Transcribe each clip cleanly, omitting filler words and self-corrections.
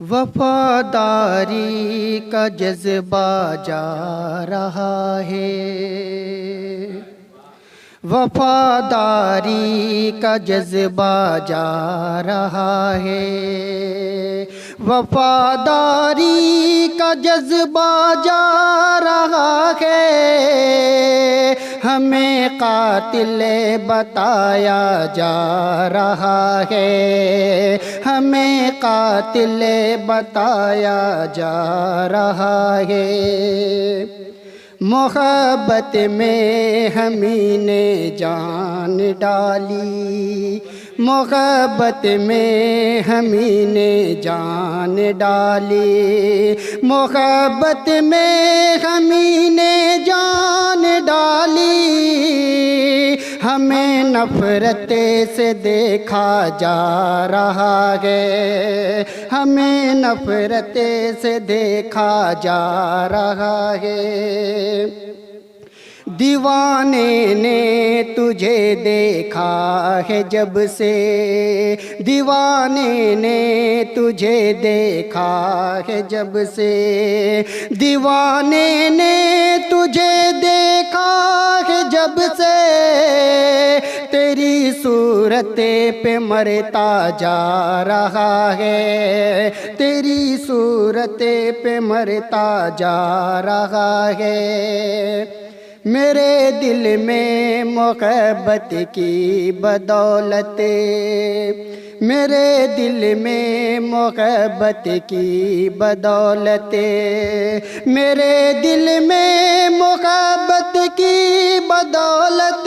وفاداری کا جذبہ جا رہا ہے، وفاداری کا جذبہ جا رہا ہے، وفاداری کا جذبہ جا رہا ہے، ہمیں قاتل بتایا جا رہا ہے، ہمیں قاتل بتایا جا رہا ہے۔ محبت میں ہمیں نے جان ڈالی، محبت میں ہمیں نے جان ڈالی، محبت میں ہمیں نے جان ڈالی، ہمیں نفرت سے دیکھا جا رہا ہے، ہمیں نفرت سے دیکھا جا رہا ہے۔ دیوانے نے تجھے دیکھا ہے جب سے، دیوانے نے تجھے دیکھا ہے جب سے، دیوانے نے تجھے دیکھا ہے جب سے، تیری صورت پہ مرتا جا رہا ہے، تیری صورت پہ مرتا جا رہا ہے۔ میرے دل میں محبت کی بدولت، میرے دل میں محبت کی بدولت، میرے دل میں محبت کی بدولت،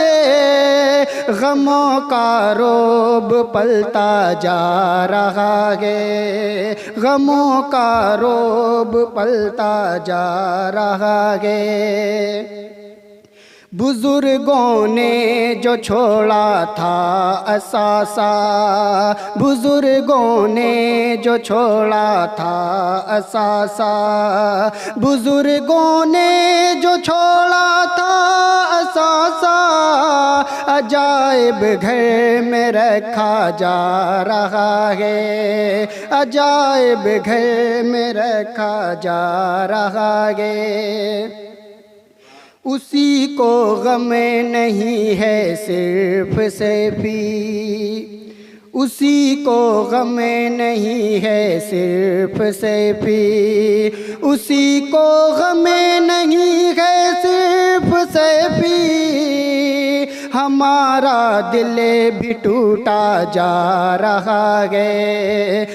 غموں کا روب پلتا جا رہا ہے، غموں کا روب پلتا جا رہا ہے۔ بزرگوں نے جو چھوڑا تھا اثاثہ، بزرگوں نے جو چھوڑا تھا اثاثہ، بزرگوں نے جو چھوڑا تھا اثاثہ، عجائب گھر میں رکھا جا رہا ہے، عجائب گھر میں رکھا جا رہا ہے۔ اسی کو غم نہیں ہے صرف سیفی، اسی کو غم نہیں ہے صرف سیفی، اسی کو غم نہیں ہے صرف سیفی، ہمارا دل بھی ٹوٹا جا رہا ہے۔